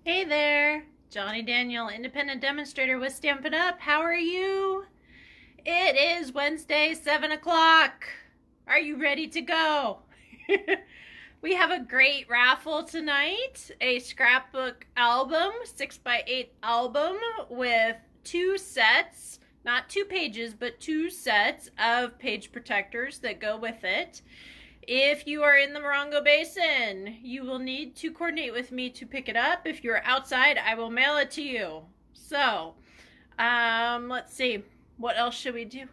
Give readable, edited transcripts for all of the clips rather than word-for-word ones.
Hey there, Johnny Daniel, independent demonstrator with Stampin' Up. How are you? It is Wednesday, 7 o'clock. Are you ready to go? We have a great raffle tonight, a scrapbook album, 6x8 album with two sets, not two pages, but two sets of page protectors that go with it. If you are in the Morongo Basin, you will need to coordinate with me to pick it up. If you're outside, I will mail it to you. So, let's see. What else should we do?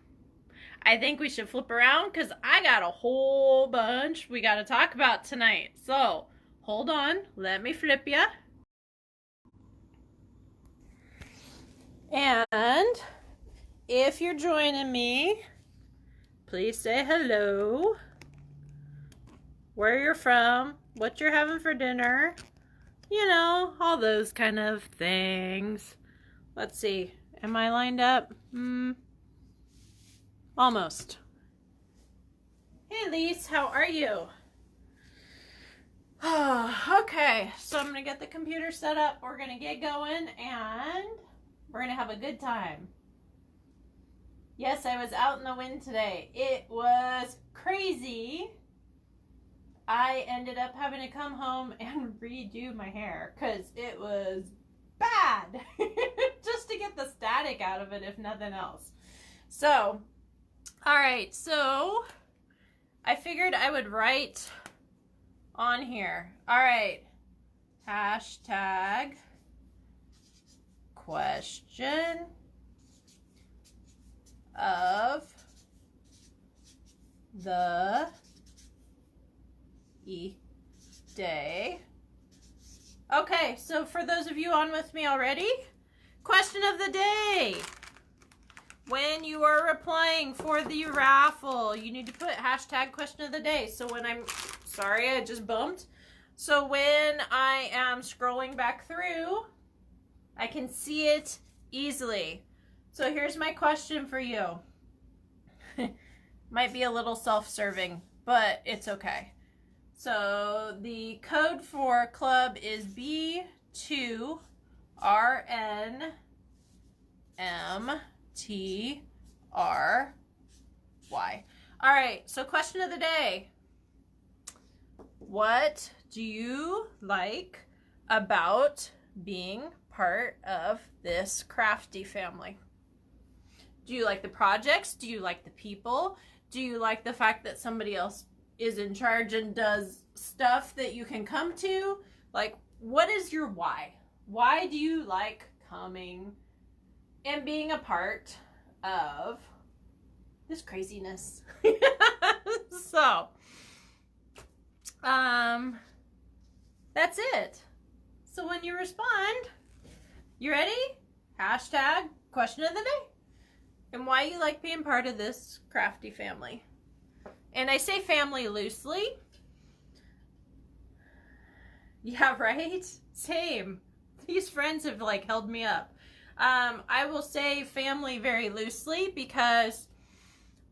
I think we should flip around because I got a whole bunch we got to talk about tonight. So, hold on. Let me flip ya. And if you're joining me, please say hello. Where you're from, what you're having for dinner, you know, all those kind of things. Let's see, am I lined up? Almost. Hey Lise, how are you? Okay, so I'm gonna get the computer set up, we're gonna get going, and we're gonna have a good time. Yes, I was out in the wind today. It was crazy. I ended up having to come home and redo my hair because it was bad just to get the static out of it, if nothing else. So, all right, so I figured I would write on here. All right, hashtag question of the day. Okay, so for those of you on with me already, question of the day. When you are replying for the raffle, you need to put hashtag question of the day. So when sorry, I just bumped. So when I am scrolling back through, I can see it easily. So here's my question for you. Might be a little self-serving, but it's okay. So the code for club is B2RNMTY. All right, so question of the day. What do you like about being part of this crafty family? Do you like the projects? Do you like the people? Do you like the fact that somebody else is in charge and does stuff that you can come to? Like, what is your why? Why do you like coming and being a part of this craziness? So, that's it. So when you respond, you ready? Hashtag question of the day. And why you like being part of this crafty family. And I say family loosely. Yeah, right? Same. These friends have like held me up. I will say family very loosely because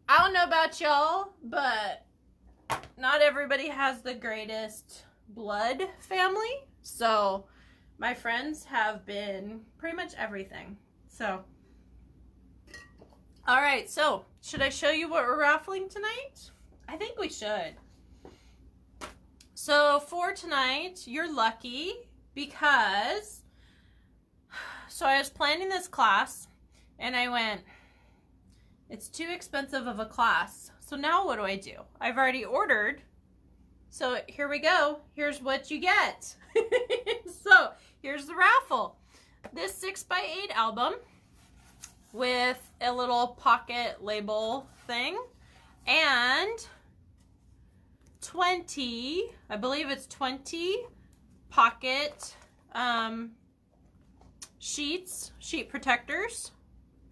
I don't know about y'all, but not everybody has the greatest blood family. So my friends have been pretty much everything. So, all right, so should I show you what we're raffling tonight? I think we should. So for tonight, you're lucky because, so I was planning this class and I went, it's too expensive of a class. So now what do? I've already ordered. So here we go. Here's what you get. So here's the raffle. This 6x8 album with a little pocket label thing and 20, I believe it's 20 pocket sheet protectors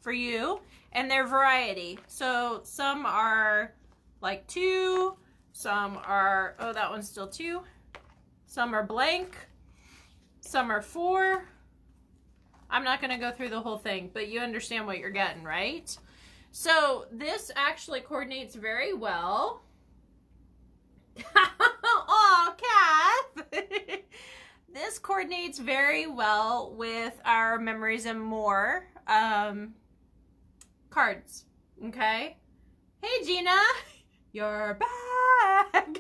for you, and their variety. So some are like 2, some are, oh, that one's still 2, some are blank, some are 4. I'm not going to go through the whole thing, but you understand what you're getting, right? So this actually coordinates very well. Oh, Kath! this coordinates very well with our Memories and More cards. Okay? Hey, Gina! You're back!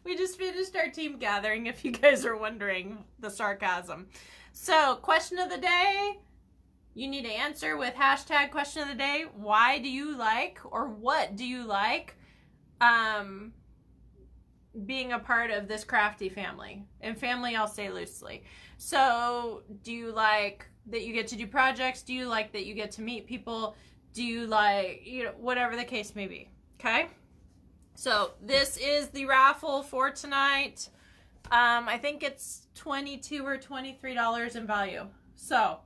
We just finished our team gathering, if you guys are wondering the sarcasm. So, question of the day. You need to answer with hashtag question of the day. Why do you like, or what do you like, being a part of this crafty family? And family, I'll say loosely. So, do you like that you get to do projects? Do you like that you get to meet people? Do you like, whatever the case may be? Okay? So, this is the raffle for tonight. I think it's $22 or $23 in value. So,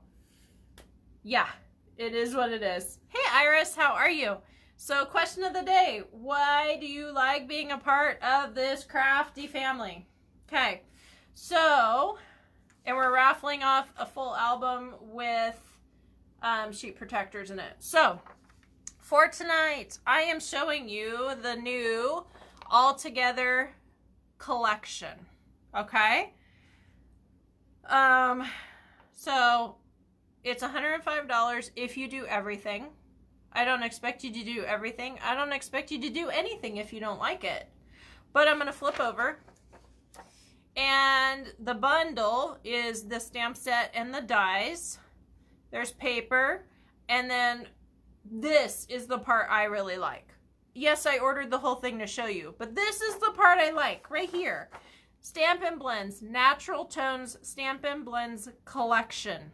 yeah, it is what it is. Hey, Iris, how are you? So, question of the day. Why do you like being a part of this crafty family? Okay, so, and we're raffling off a full album with sheet protectors in it. So, for tonight, I am showing you the new All Together collection. Okay? So, it's $105 if you do everything. I don't expect you to do everything. I don't expect you to do anything if you don't like it. But I'm going to flip over. And the bundle is the stamp set and the dies. There's paper. And then this is the part I really like. Yes, I ordered the whole thing to show you. But this is the part I like right here. Stamp and Blends. Natural Tones Stamp and Blends collection.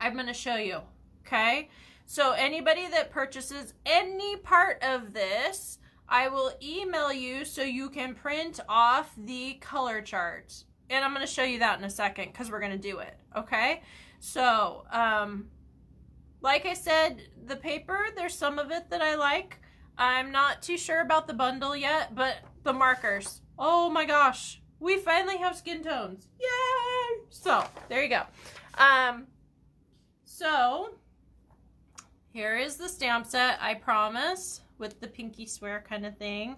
I'm going to show you. Okay? So anybody that purchases any part of this, I will email you so you can print off the color charts. And I'm going to show you that in a second because we're going to do it. Okay? So, like I said, the paper, there's some of it that I like. I'm not too sure about the bundle yet, but the markers. Oh my gosh. We finally have skin tones. Yay! So, there you go. So, here is the stamp set, I promise, with the pinky swear kind of thing.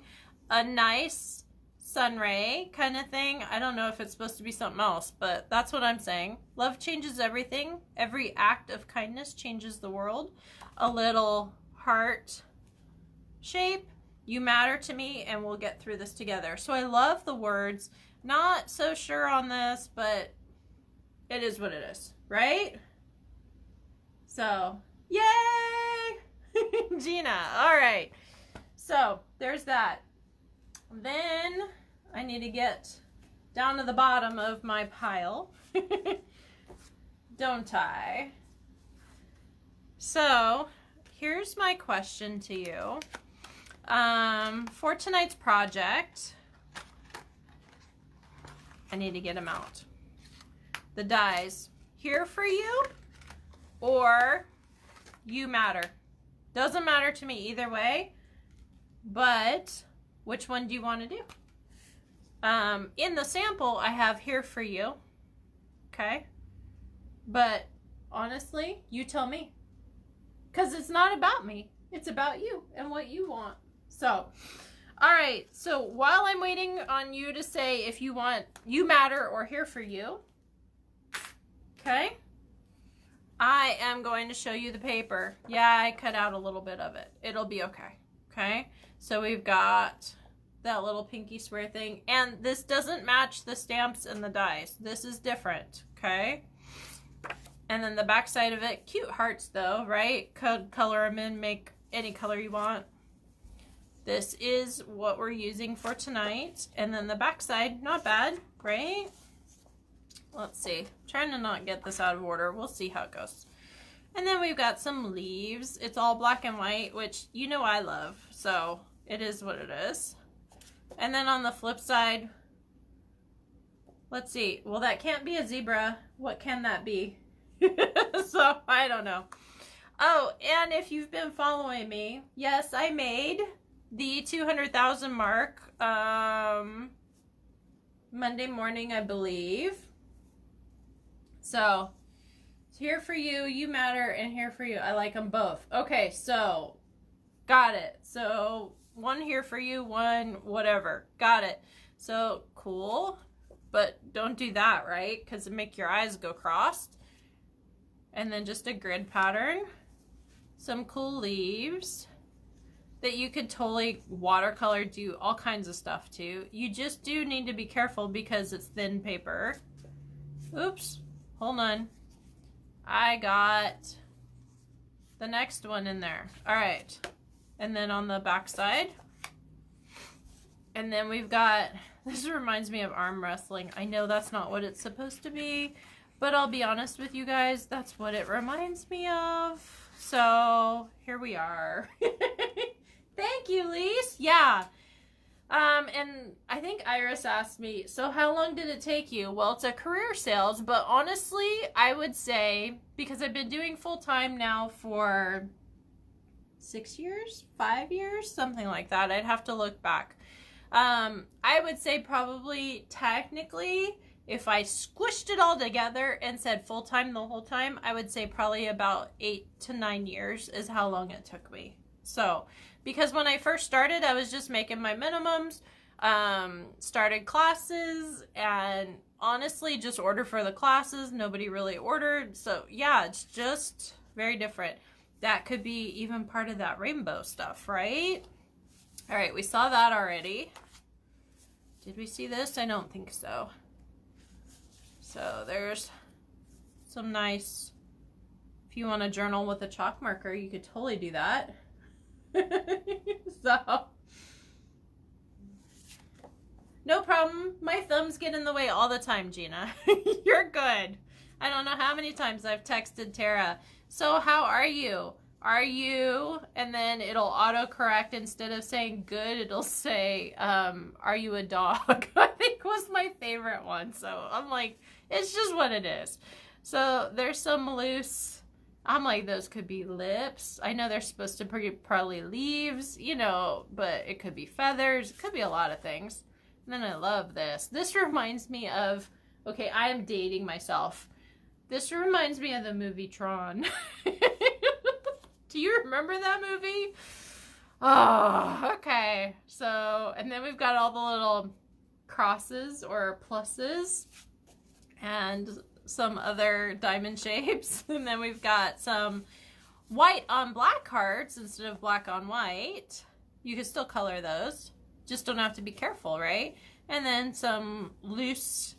A nice sunray kind of thing. I don't know if it's supposed to be something else, but that's what I'm saying. Love changes everything. Every act of kindness changes the world. A little heart shape. You matter to me, and we'll get through this together. So I love the words. Not so sure on this, but it is what it is, right? So, yay! Gina, all right. So, there's that. Then, I need to get down to the bottom of my pile. Don't I? So, here's my question to you. For tonight's project, I need to get them out. The dies. Here for you, or you matter. Doesn't matter to me either way, but which one do you want to do? In the sample, I have here for you, okay? But honestly, you tell me, because it's not about me. It's about you and what you want. So, all right. So while I'm waiting on you to say if you want you matter or here for you, okay? I am going to show you the paper. Yeah, I cut out a little bit of it. It'll be okay. Okay? So we've got that little pinky swear thing. And this doesn't match the stamps and the dies. This is different. Okay? And then the back side of it, cute hearts though, right? Color them in, make any color you want. This is what we're using for tonight. And then the back side, not bad, right? Let's see. I'm trying to not get this out of order. We'll see how it goes. And then we've got some leaves. It's all black and white, which you know I love. So it is what it is. And then on the flip side, let's see. Well, that can't be a zebra. What can that be? So I don't know. Oh, and if you've been following me, yes, I made the 200,000 mark Monday morning, I believe. So, here for you, you matter, and here for you. I like them both. Okay, so, got it. So, one here for you, one whatever. Got it. So, cool. but don't do that, right? Because it make your eyes go crossed. And then just a grid pattern. Some cool leaves that you could totally watercolor, do all kinds of stuff to. You just do need to be careful because it's thin paper. Oops, hold on. I got the next one in there. All right, and then on the back side. And then we've got, this reminds me of arm wrestling. I know that's not what it's supposed to be, but I'll be honest with you guys, that's what it reminds me of. So here we are. Thank you, Lise. Yeah. And I think Iris asked me, so how long did it take you? Well, it's a career sales, but honestly, I would say, because I've been doing full-time now for 6 years, 5 years, something like that. I'd have to look back. I would say probably technically, if I squished it all together and said full-time the whole time, I would say probably about 8 to 9 years is how long it took me. So, because when I first started, I was just making my minimums, started classes, and honestly just ordered for the classes. Nobody really ordered. So yeah, it's just very different. That could be even part of that rainbow stuff, right? All right, we saw that already. Did we see this? I don't think so. So there's some nice, if you want to journal with a chalk marker, you could totally do that. So, no problem. My thumbs get in the way all the time, Gina. You're good. I don't know how many times I've texted Tara. So how are you? Are you? And then it'll autocorrect. Instead of saying good, it'll say, are you a dog? I think was my favorite one. So I'm like, it's just what it is. So there's some loose, I'm like, those could be lips. I know they're supposed to be probably leaves, you know, but it could be feathers. It could be a lot of things. And then I love this. This reminds me of, okay, I am dating myself. This reminds me of the movie Tron. Do you remember that movie? Oh, okay. So, and then we've got all the little crosses or pluses and some other diamond shapes. And then we've got some white on black cards instead of black on white. You can still color those. Just don't have to be careful, right? And then some loose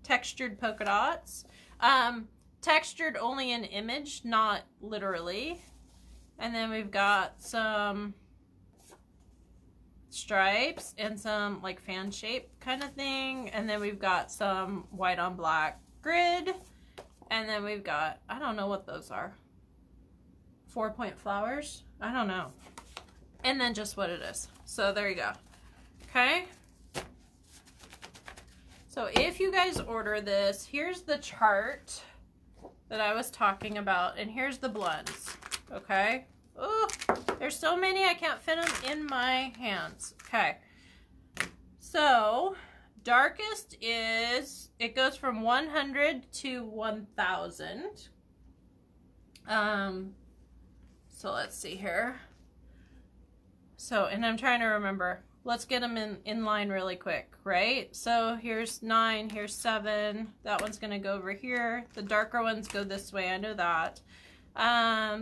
textured polka dots. Textured only in image, not literally. And then we've got some stripes and some like fan shape kind of thing. And then we've got some white on black grid. And then we've got, I don't know what those are. 4-point flowers? I don't know. And then just what it is. So there you go. Okay. So if you guys order this, here's the chart that I was talking about, and here's the blends. Okay. Oh, there's so many I can't fit them in my hands. Okay. So darkest is, it goes from 100 to 1000. So let's see here. So, and I'm trying to remember. Let's get them in line really quick, right? So here's 9, here's 7. That one's gonna go over here. The darker ones go this way, I know that.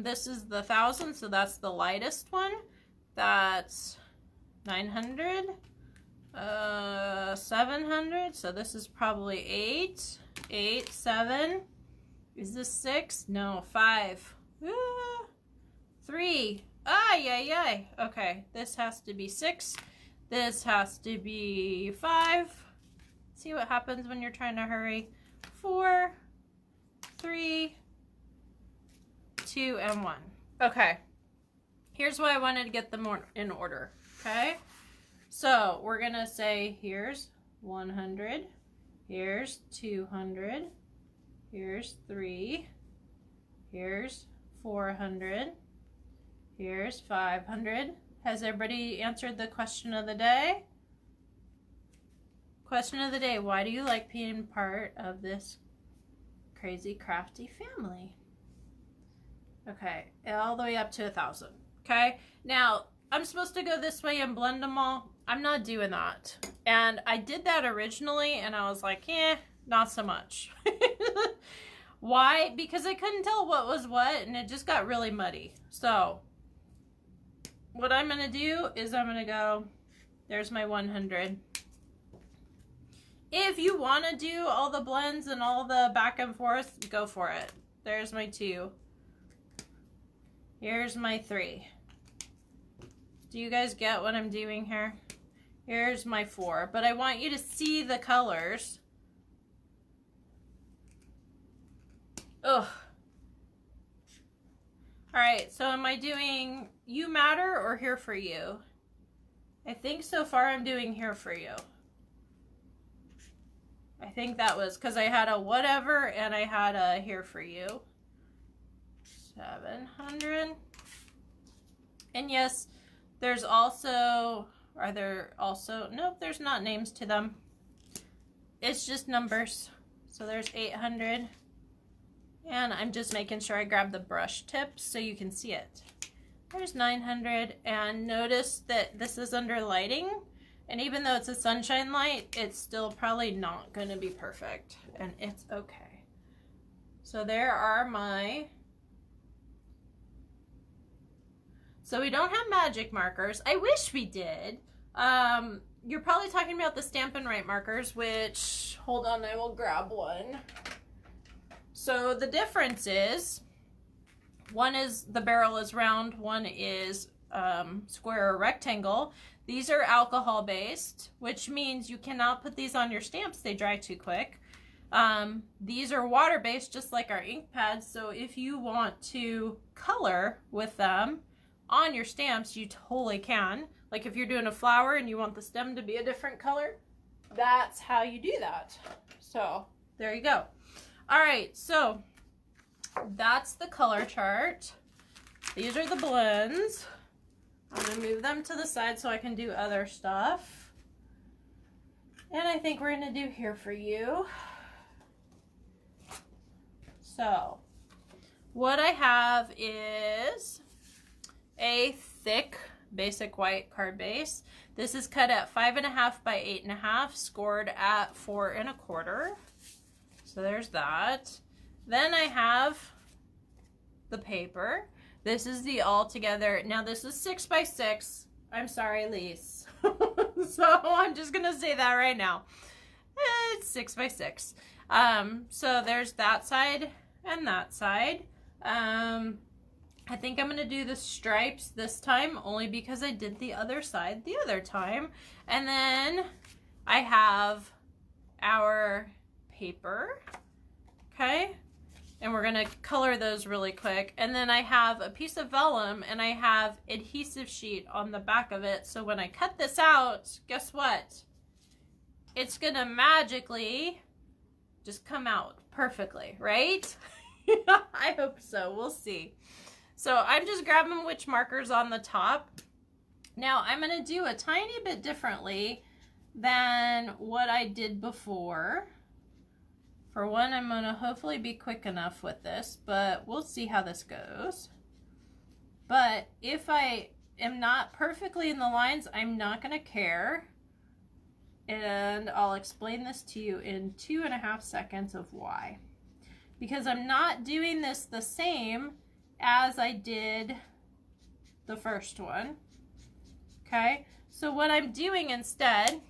This is the 1000, so that's the lightest one. That's 900, 700, so this is probably 8, 8, 7. Is this 6? No, 5. 3. Ay, ay, ay. Okay, this has to be 6. This has to be 5. See what happens when you're trying to hurry. 4, 3, 2, and 1. Okay. Here's why I wanted to get them in order. Okay. So we're going to say here's 100. Here's 200. Here's 3. Here's 400. Here's 500. Has everybody answered the question of the day? Question of the day, why do you like being part of this crazy crafty family? Okay, all the way up to 1000. Okay, now I'm supposed to go this way and blend them all. I'm not doing that. And I did that originally and I was like, not so much. Why? Because I couldn't tell what was what and it just got really muddy. So what I'm going to do is I'm going to go, there's my 100. If you want to do all the blends and all the back and forth, go for it. There's my 2. Here's my 3. Do you guys get what I'm doing here? Here's my 4. But I want you to see the colors. Ugh. Alright, so am I doing You Matter or Here For You? I think so far I'm doing Here For You. I think that was because I had a whatever and I had a Here For You. 700. And yes, there's also, are there also, nope, there's not names to them. It's just numbers. So there's 800. And I'm just making sure I grab the brush tips so you can see it. There's 900. And notice that this is under lighting. And even though it's a sunshine light, it's still probably not going to be perfect. And it's okay. So there are my... So we don't have magic markers. I wish we did. You're probably talking about the Stampin' Write markers, which... Hold on, I will grab one. So the difference is, one is the barrel is round, one is square or rectangle. These are alcohol based, which means you cannot put these on your stamps. They dry too quick. These are water based, just like our ink pads. So if you want to color with them on your stamps, you totally can. Like if you're doing a flower and you want the stem to be a different color, that's how you do that. So there you go. All right, so that's the color chart. These are the blends. I'm going to move them to the side so I can do other stuff. And I think we're going to do Here For You. So what I have is a thick basic white card base. This is cut at 5.5 by 8.5, scored at 4 1/4. So there's that. Then I have the paper. This is the all together. Now this is 6 by 6. I'm sorry, Lise. So I'm just gonna say that right now. It's 6 by 6. So there's that side and that side. I think I'm gonna do the stripes this time only because I did the other side the other time. And then I have our paper, okay, and we're gonna color those really quick. And then I have a piece of vellum and I have adhesive sheet on the back of it, so when I cut this out, guess what, it's gonna magically just come out perfectly, right? I hope so. We'll see. So I'm just grabbing which markers on the top. Now I'm gonna do a tiny bit differently than what I did before. For one, I'm going to hopefully be quick enough with this, but we'll see how this goes. But if I am not perfectly in the lines, I'm not going to care. And I'll explain this to you in 2.5 seconds of why. Because I'm not doing this the same as I did the first one. Okay, so what I'm doing instead,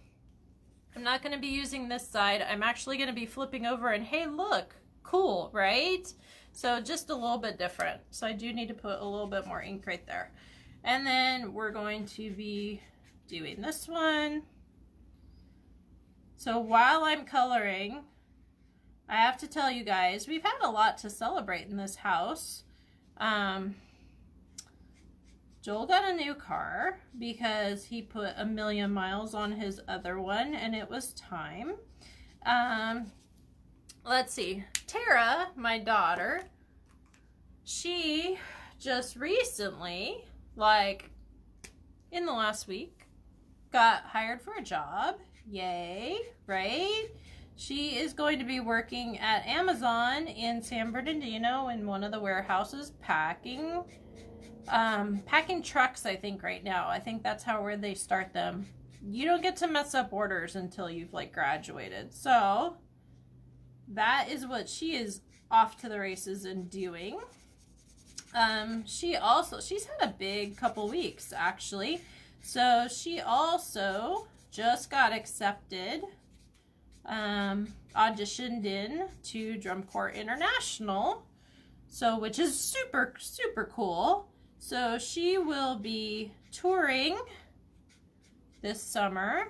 I'm not going to be using this side. I'm actually going to be flipping over and hey, look, cool, right? So just a little bit different. So I do need to put a little bit more ink right there. And then we're going to be doing this one. So while I'm coloring, I have to tell you guys, we've had a lot to celebrate in this house. Joel got a new car because he put 1,000,000 miles on his other one and it was time. Let's see. Tara, my daughter, she just recently, like in the last week, got hired for a job. Yay, right? She is going to be working at Amazon in San Bernardino in one of the warehouses packing trucks, I think, right now. I think that's where they start them. you don't get to mess up orders until you've like graduated. So that is what she is off to the races and doing. She's had a big couple weeks actually. So she also just got accepted, auditioned in to Drum Corps International. So, which is super, super cool. So she will be touring this summer.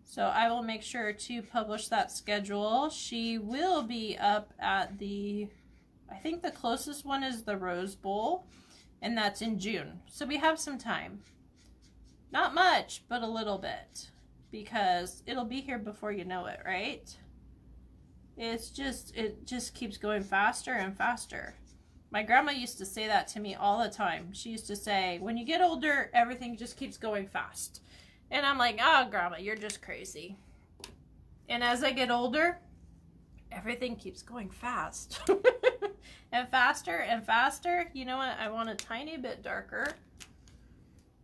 So I will make sure to publish that schedule. She will be up at I think the closest one is the Rose Bowl, and that's in June. So we have some time. Not much, but a little bit, because it'll be here before you know it, right? It just keeps going faster and faster. My grandma used to say that to me all the time. She used to say, when you get older, everything just keeps going fast. And I'm like, oh, Grandma, you're just crazy. And as I get older, everything keeps going fast. And faster and faster. You know what? I want a tiny bit darker.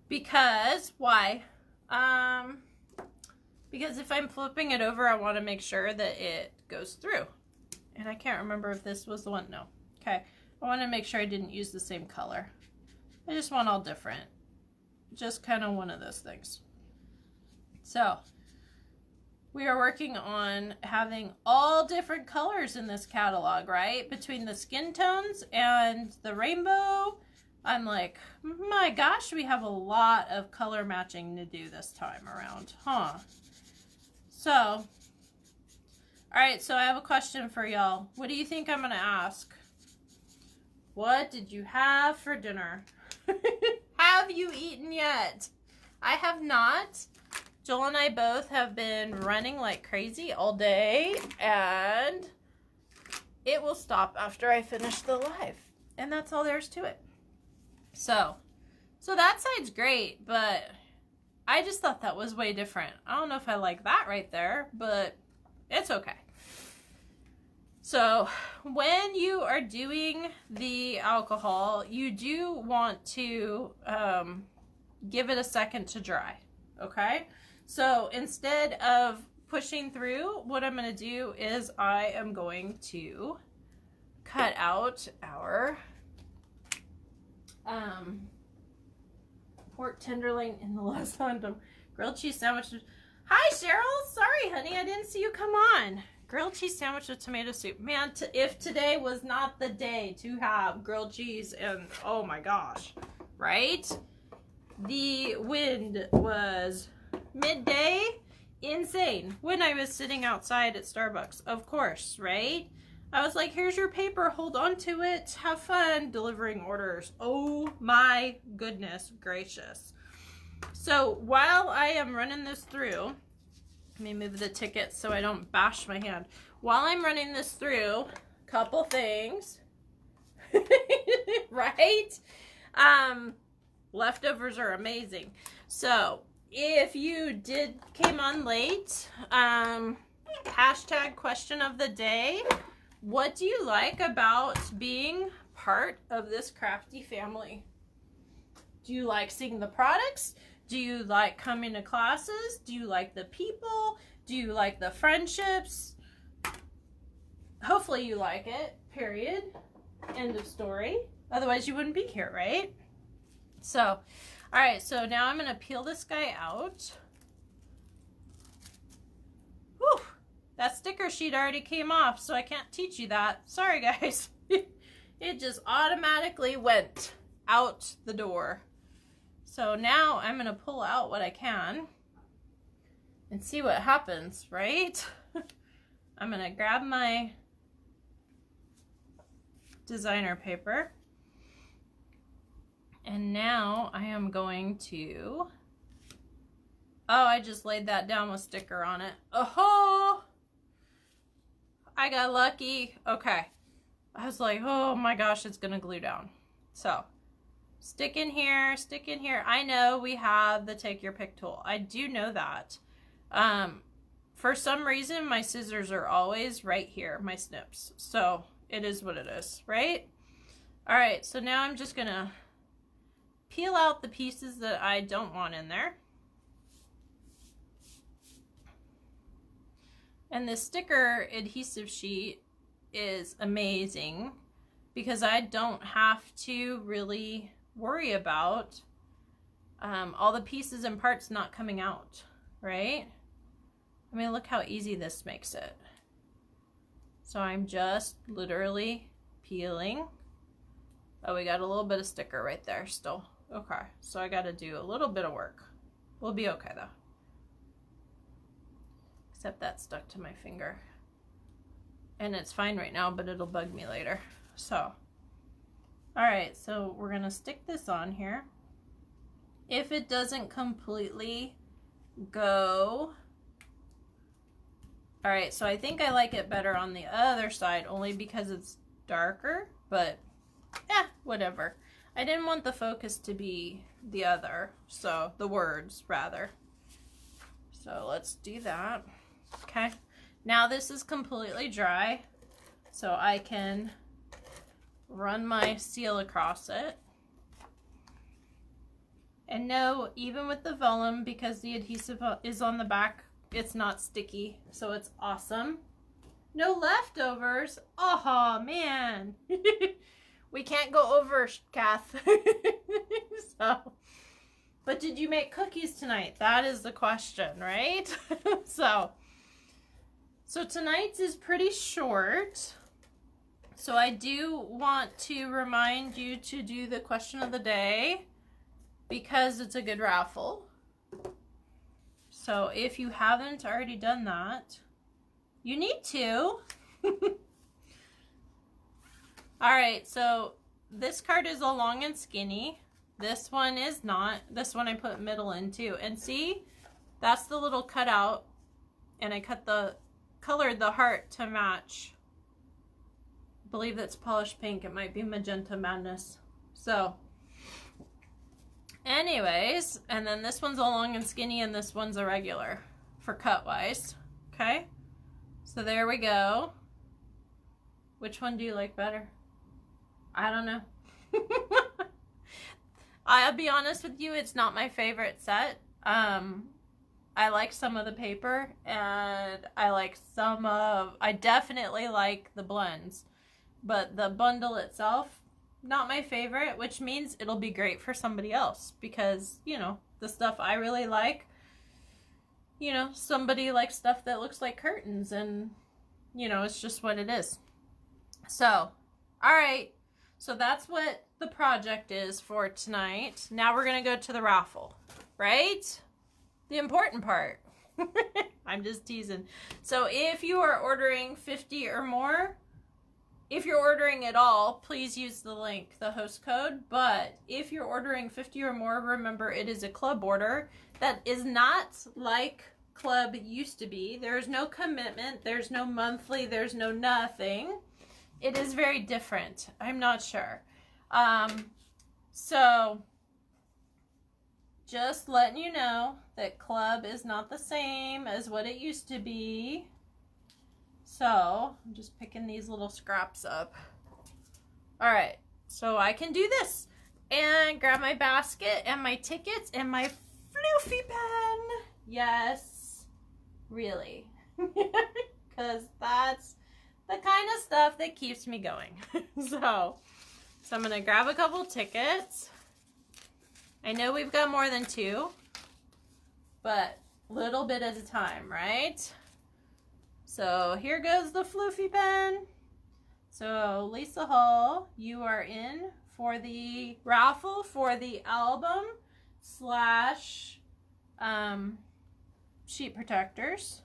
Because, why? Because if I'm flipping it over, I want to make sure that it goes through. And I can't remember if this was the one. No. Okay. I want to make sure I didn't use the same color. I just want all different. Just kind of one of those things. So, we are working on having all different colors in this catalog, right? Between the skin tones and the rainbow. I'm like, my gosh, we have a lot of color matching to do this time around, huh? So, all right, so I have a question for y'all. What do you think I'm going to ask? What did you have for dinner? Have you eaten yet? I have not. Joel and I both have been running like crazy all day, and it will stop after I finish the live. And that's all there's to it. So that side's great, but I just thought that was way different. I don't know if I like that right there, but it's okay. So when you are doing the alcohol, you do want to give it a second to dry, okay? So instead of pushing through, what I'm going to do is I am going to cut out our pork tenderloin in the lasagna grilled cheese sandwich. Hi, Cheryl. Sorry, honey, I didn't see you come on. Grilled cheese sandwich with tomato soup. Man, if today was not the day to have grilled cheese and, oh my gosh, right? The wind was midday, insane. When I was sitting outside at Starbucks, of course, right? I was like, here's your paper, hold on to it, have fun delivering orders. Oh my goodness gracious. So while I am running this through, let me move the ticket so I don't bash my hand. While I'm running this through, couple things, right? Leftovers are amazing. So if you came on late, hashtag question of the day. What do you like about being part of this crafty family? Do you like seeing the products? Do you like coming to classes? Do you like the people? Do you like the friendships? Hopefully you like it, period. End of story. Otherwise you wouldn't be here, right? So, all right, so now I'm going to peel this guy out. Whew. That sticker sheet already came off, so I can't teach you that. Sorry, guys. It just automatically went out the door. So now I'm going to pull out what I can and see what happens, right? I'm going to grab my designer paper. And now I am going to... Oh, I just laid that down with sticker on it. Oh! I got lucky. Okay. I was like, oh my gosh, it's going to glue down. So, stick in here, stick in here. I know we have the take your pick tool. I do know that. For some reason, my scissors are always right here, my snips. So, it is what it is, right? All right, so now I'm just going to peel out the pieces that I don't want in there. And this sticker adhesive sheet is amazing because I don't have to really worry about all the pieces and parts not coming out, right? I mean, look how easy this makes it. So I'm just literally peeling. Oh, we got a little bit of sticker right there still. Okay, so I got to do a little bit of work. We'll be okay though. Except that stuck to my finger. And it's fine right now, but it'll bug me later. So, alright, so we're going to stick this on here. If it doesn't completely go... Alright, so I think I like it better on the other side, only because it's darker, but whatever. I didn't want the focus to be the other, so the words, rather. So let's do that. Okay, now this is completely dry, so I can run my seal across it. And no, even with the vellum, because the adhesive is on the back, it's not sticky, so it's awesome. No leftovers. Oh man. We can't go over, Kath. So, but did you make cookies tonight? That is the question, right? So tonight's is pretty short. So I do want to remind you to do the question of the day because it's a good raffle. So if you haven't already done that, you need to. Alright, so this card is a long and skinny. This one is not. This one I put middle into. And see, that's the little cutout. And I colored the heart to match. I believe that's polished pink. It might be magenta madness. So, anyways, and then this one's a long and skinny and this one's a regular for cut wise. Okay, so there we go. Which one do you like better? I don't know. I'll be honest with you, it's not my favorite set. I like some of the paper and I definitely like the blends, but the bundle itself, not my favorite, which means it'll be great for somebody else because, you know, the stuff I really like, you know, somebody likes stuff that looks like curtains and, you know, it's just what it is. So, all right. So that's what the project is for tonight. Now we're going to go to the raffle, right? The important part. I'm just teasing. So if you are ordering 50 or more, if you're ordering at all, please use the link, the host code. But if you're ordering 50 or more, remember it is a club order. That is not like club used to be. There's no commitment. There's no monthly. There's no nothing. It is very different. I'm not sure. So just letting you know that club is not the same as what it used to be. So I'm just picking these little scraps up. All right, so I can do this and grab my basket and my tickets and my floofy pen. Yes, really, because that's the kind of stuff that keeps me going. So I'm gonna grab a couple tickets. I know we've got more than 2, but little bit at a time, right? So here goes the floofy pen. So Lisa Hall, you are in for the raffle for the album / sheet protectors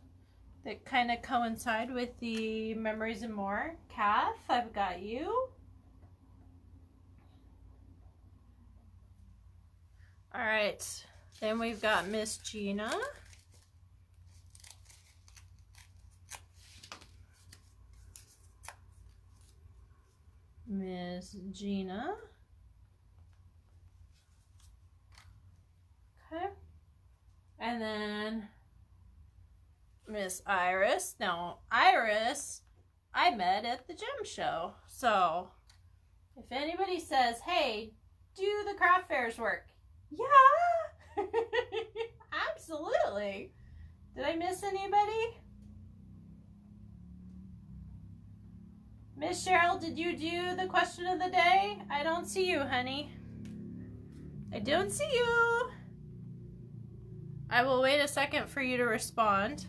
that kind of coincide with the Memories and More. Kath, I've got you. All right, then we've got Miss Gina. Miss Gina. Okay. And then Miss Iris. Now, Iris, I met at the gem show. So, if anybody says, hey, do the craft fairs work? Yeah! Absolutely. Did I miss anybody? Miss Cheryl, did you do the question of the day? I don't see you, honey. I don't see you. I will wait a second for you to respond.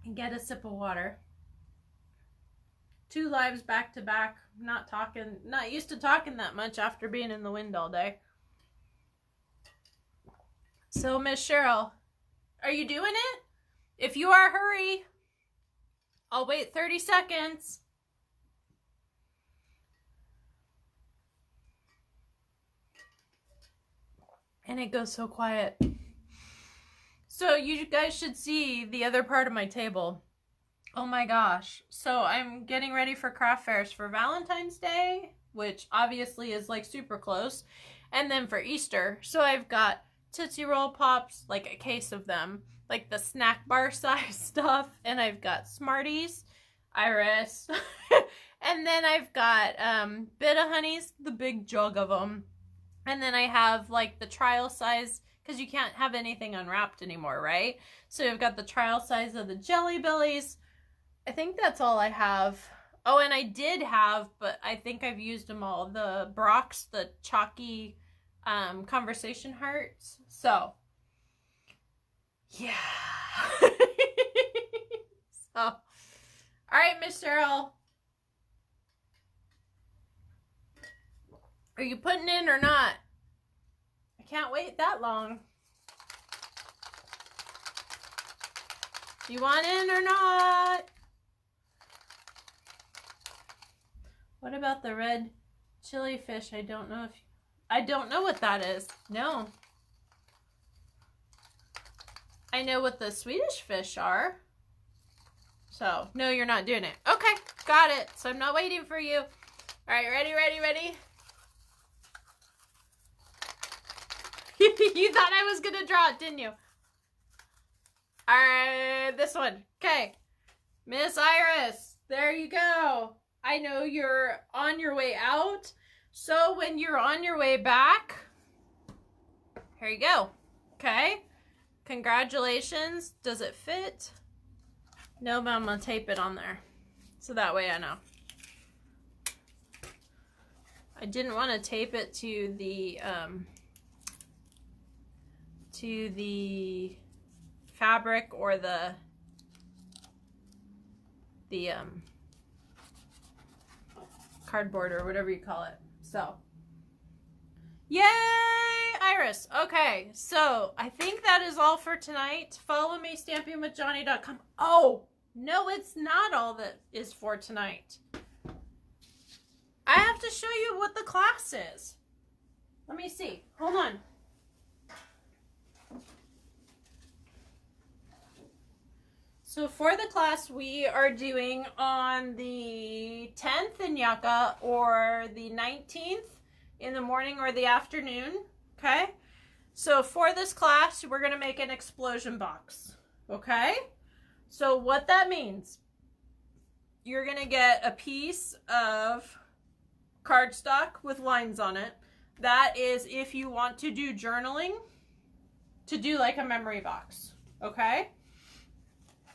And get a sip of water. 2 lives back to back. Not used to talking that much after being in the wind all day. So, Miss Cheryl, are you doing it? If you are, hurry. I'll wait 30 seconds. And it goes so quiet. So you guys should see the other part of my table. Oh my gosh. So I'm getting ready for craft fairs for Valentine's Day, which obviously is like super close. And then for Easter. So I've got Tootsie Roll Pops, like a case of them, like the snack bar size stuff. And I've got Smarties, Iris. And then I've got Bit of Honeys, the big jug of them. And then I have like the trial size, because you can't have anything unwrapped anymore, right? So I've got the trial size of the Jelly Bellies. I think that's all I have. Oh, and I did have, but I think I've used them all, the Brock's, the chalky conversation hearts. So, yeah. So, all right, Miss Cheryl. Are you putting in or not? I can't wait that long. You want in or not? What about the red chili fish? I don't know what that is. No. I know what the Swedish fish are. So, no, you're not doing it. Okay, got it. So I'm not waiting for you. All right, ready? You thought I was gonna draw it, didn't you? All right, this one. Okay, Miss Iris, there you go. I know you're on your way out, so when you're on your way back, here you go. Okay, congratulations. Does it fit? No, but I'm gonna tape it on there, so that way I know. I didn't want to tape it to the fabric or the cardboard or whatever you call it. So, yay, Iris. Okay, so I think that is all for tonight. Follow me, stampingwithjohnny.com. Oh, no, it's not all that is for tonight. I have to show you what the class is. Let me see. Hold on. So for the class we are doing on the 10th in Yucca or the 19th in the morning or the afternoon, okay? So for this class, we're going to make an explosion box, okay? So what that means, you're going to get a piece of cardstock with lines on it. That is if you want to do journaling, to do like a memory box, okay?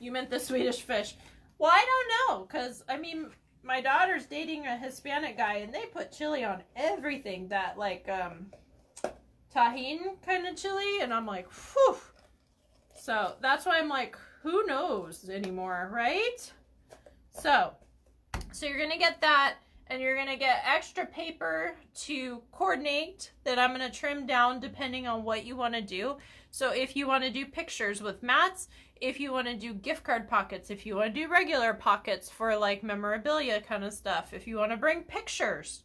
You meant the Swedish fish. Well, I don't know, because, I mean, my daughter's dating a Hispanic guy, and they put chili on everything, that, like, Tajín kind of chili, and I'm like, whew. So, that's why I'm like, who knows anymore, right? So you're going to get that, and you're going to get extra paper to coordinate that I'm going to trim down depending on what you want to do. So if you want to do pictures with mats, if you want to do gift card pockets, if you want to do regular pockets for like memorabilia kind of stuff, if you want to bring pictures,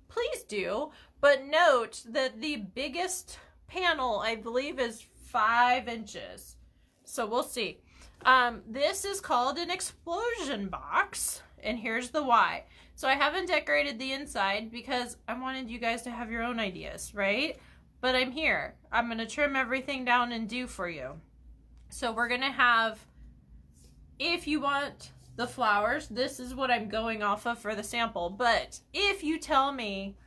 please do. But note that the biggest panel, I believe, is 5 inches. So we'll see. This is called an explosion box, and here's the why. So I haven't decorated the inside because I wanted you guys to have your own ideas, right? But I'm here. I'm going to trim everything down and do for you. So we're going to have, if you want the flowers, this is what I'm going off of for the sample. But if you tell me,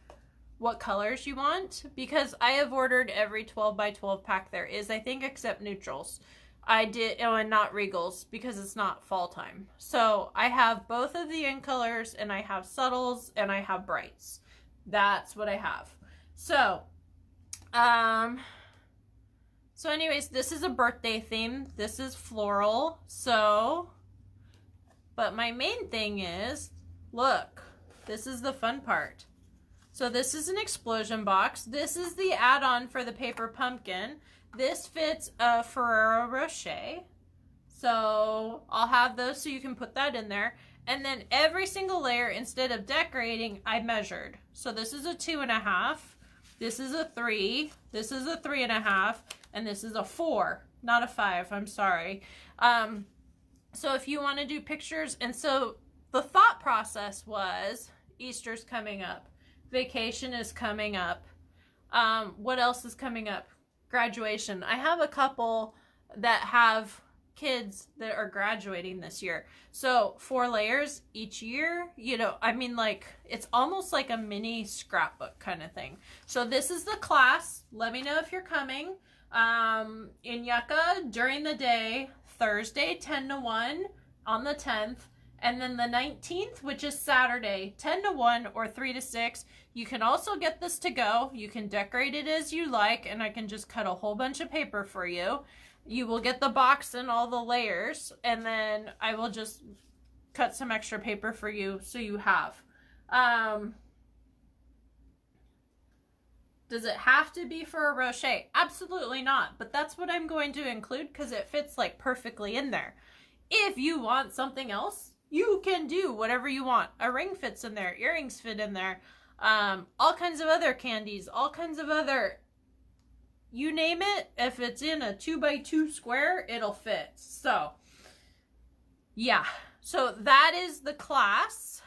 what colors you want, because I have ordered every 12 by 12 pack there is, I think, except neutrals. I did, oh, and not regals because it's not fall time. So I have both of the in colors, and I have subtles, and I have brights. That's what I have. So, anyways, this is a birthday theme. This is floral. So, but my main thing is, look, this is the fun part. So this is an explosion box. This is the add-on for the paper pumpkin. This fits a Ferrero Rocher. So I'll have those so you can put that in there. And then every single layer, instead of decorating, I measured. So this is a 2.5. This is a 3. This is a 3.5. And this is a 4. Not a 5, I'm sorry. So if you want to do pictures, and so the thought process was, Easter's coming up. Vacation is coming up. What else is coming up? Graduation. I have a couple that have kids that are graduating this year. So 4 layers each year, you know, I mean, like, it's almost like a mini scrapbook kind of thing. So this is the class. Let me know if you're coming. In Yucca during the day, Thursday 10 to 1 on the 10th. And then the 19th, which is Saturday, 10 to 1 or 3 to 6. You can also get this to go. You can decorate it as you like, and I can just cut a whole bunch of paper for you. You will get the box and all the layers, and then I will just cut some extra paper for you so you have. Does it have to be for a Rocher? Absolutely not, but that's what I'm going to include because it fits like perfectly in there. If you want something else, you can do whatever you want. A ring fits in there. Earrings fit in there. All kinds of other candies. All kinds of other... You name it. If it's in a 2x2 square, it'll fit. So, yeah. So that is the class.